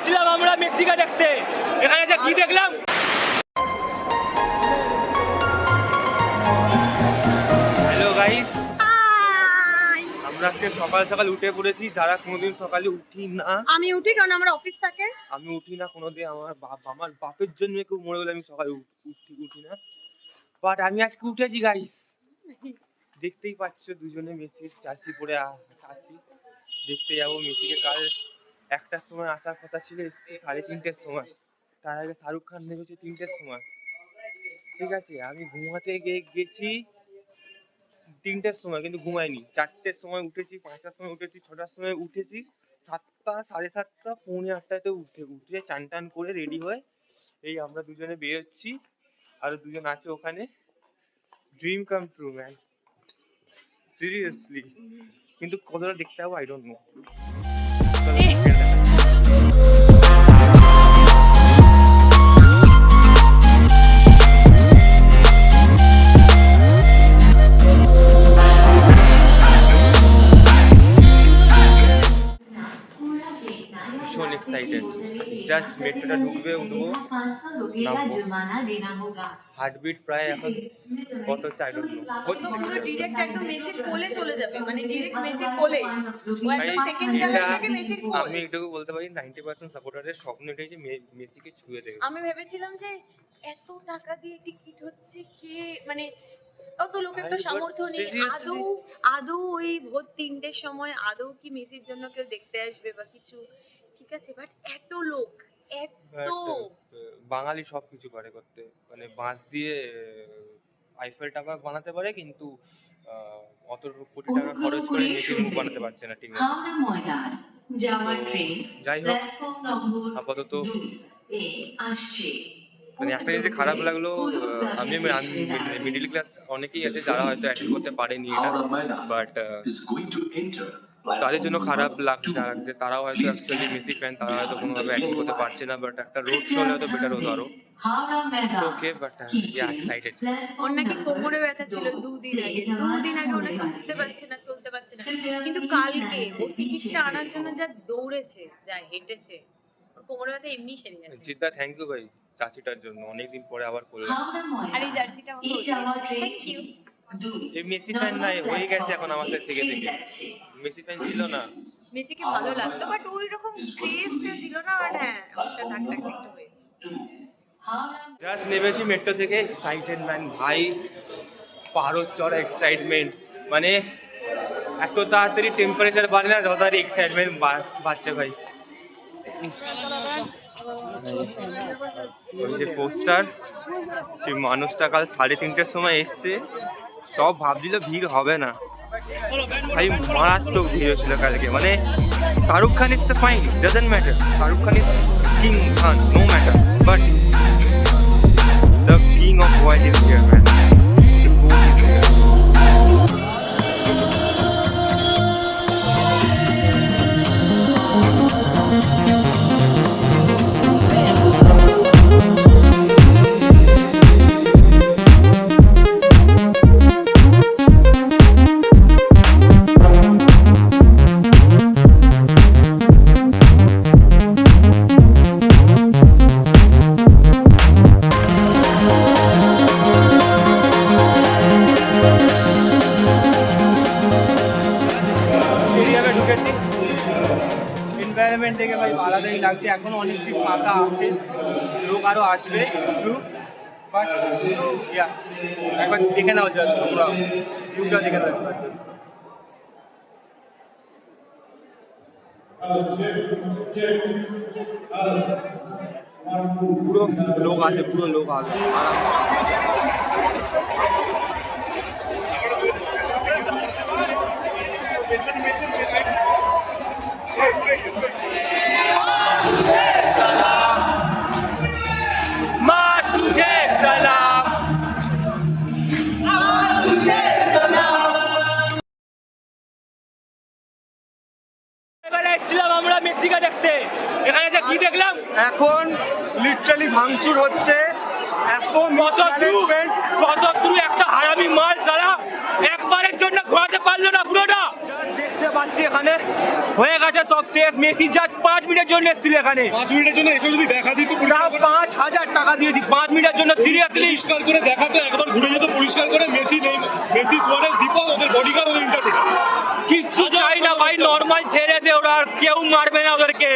এসেছিলাম আমরা মেক্সিকো দেখতে, এখানে যে কি দেখলাম। হ্যালো গাইস, আমরা আজকে সকাল সকাল উঠে পড়েছি। যারা কোনোদিন সকালে উঠি না, আমি উঠি কারণ আমার অফিস থাকে। আমি উঠি না কোনোদিন, আমার বাপের জন্য কেউ মরে গেলে আমি সকালে উঠি না, বাট আমি আজকে উঠেছি গাইস। দেখতেই পাচ্ছ দুজনে মেসির জার্সি পরে আছি। দেখতে যাবো মেসিকে। কাল 1টার সময় আসার কথা ছিল, এসছে 3:30টার সময়। তার আগে শাহরুখ খান নেমেছে 3টের সময়। ঠিক আছে, আমি ঘুমাতে গেছি 3টের সময়, কিন্তু ঘুমাইনি। 4টের সময় উঠেছি, 5টার সময় উঠেছি, 6টার সময় উঠেছি, 7টা, 7:30, পৌনে 8টাতে উঠে চান টান করে রেডি হয়ে এই আমরা দুজনে বেরোচ্ছি। আর দুজন আছে ওখানে। Dream come true man, seriously. কিন্তু কতটা দেখতে হবে আই ডোন্ট নো। ভীষণ এক্সাইটেড। জাস্ট মেট্রোটা ঢুকবে, উঠবো, নামবো। হার্টবিট প্রায় এখন কত চাই ডোন্ট নো। হচ্ছে পুরো ডাইরেক্ট একদম মেসির কোলে চলে যাবে, মানে ডাইরেক্ট মেসির কোলে। ও একদম সেকেন্ড গেলার থেকে মেসির কোল। আমি এটুকু বলতে পারি 90% সাপোর্টারের স্বপ্ন এটাই যে মেসিকে ছুঁয়ে দেবে। আমি ভেবেছিলাম যে এত টাকা দিয়ে টিকিট হচ্ছে, কে মানে অত লোকের তো সামর্থ্য নেই। আদৌ ওই ভোর 3টের সময় আদৌ কি মেসির জন্য কেউ দেখতে আসবে বা কিছু? ঠিক আছে, বাট এত লোক, এত বাঙালি সবকিছু পারে করতে, মানে বাঁশ দিয়ে আইফেল টাওয়ার বানাতে পারে, কিন্তু অত কোটি টাকা খরচ করে মেসির মুখ বানাতে পারছে না। ঠিক আছে, যাই হোক, আপাতত মানে একটা জিনিস খারাপ লাগলো, আমি মিডিল ক্লাস অনেকেই আছে যারা হয়তো অ্যাটেন্ড করতে পারেনি এটা, বাট তাদের জন্য খারাপ লাগছে। তারাও হয়তো অ্যাকচুয়ালি মেসি ফ্যান, তারা হয়তো কোনোভাবে অ্যাটেন্ড করতে পারছে না, বাট একটা রোড শো হলে হয়তো বেটার হতো আরো। ওকে, বাট এক্সাইটেড। ওর নাকি কোমরে ব্যথা ছিল 2 দিন আগে ও নাকি উঠতে পারছে না, চলতে পারছে না। কিন্তু কালকে ও টিকিটটা আনার জন্য যা দৌড়েছে, যা হেঁটেছে, ওর কোমরে ব্যথা এমনি সেরে গেছে। জিদ্দা, থ্যাংক ইউ ভাই চাচিটার জন্য, অনেকদিন পরে আবার করলাম। আর এই জার্সিটা থ্যাংক ইউ। এই মেসি ফ্যান নাই হয়ে গেছে এখন আমার সাথে থেকে। মেসি ফ্যান ছিল না, মেসিকে ভালো লাগতো, বাট ওই রকম ক্রেজটা ছিল না। বাট হ্যাঁ, ওর সাথে থাকতে একটু হয়েছে। জাস্ট নেমেছি মেট্রো থেকে, এক্সাইটেড ম্যান ভাই, পাহাড় চড়া এক্সাইটমেন্ট। মানে এত তাড়াতাড়ি টেম্পারেচার বাড়ে না, যত তাড়াতাড়ি এক্সাইটমেন্ট বাড়ছে ভাই। ওই যে পোস্টার, সেই মানুষটা কাল 3:30টার সময় এসছে, সব ভাবছিল ভিড় হবে না, ভাই মারাত্মক ভিড় হয়েছিল কালকে। মানে Shahrukh Khan it's fine, doesn't matter, Shahrukh Khan is king Khan, no matter, but the king of voice is here man. Environment থেকে ভাই আলাদাই লাগছে। এখনো অনেক সিট ফাঁকা আছে, লোক আরো আসবে, ট্রু, বাট ইয়া একবার দেখে নাও, জাস্ট তোমরা ভিউটা দেখে নাও একবার জাস্ট। পুরো লোক আছে, পুরো লোক আছে। আমরা মেক্সিকো দেখতে, এখানে যে কি দেখলাম, এখন লিটারালি ভাঙচুর হচ্ছে। এত শতদ্রু একটা হারামি মাল, যারা 1 একবারের জন্য ঘোরাতে পারলো না পুরোটা। দেখতে পাচ্ছি এখানে হয়ে গেছে সব শেষ। মেসি জাস্ট 5 মিনিটের জন্য এসেছিল এখানে। 5 মিনিটের জন্য এসে যদি দেখা দিত তাও 5,000 টাকা দিয়েছি 5 মিনিটের জন্য। সিরিয়াসলি পরিষ্কার করে দেখাতো, একবার ঘুরে যেত পরিষ্কার করে। মেসি নেই, মেসি সুয়ারেজ দীপক ওদের বডিগার্ড ওদের ইন্টারপ্রেটার কিচ্ছু চাই না ভাই, নর্মাল ছেড়ে দে, ওরা আর কেউ মারবে না ওদেরকে।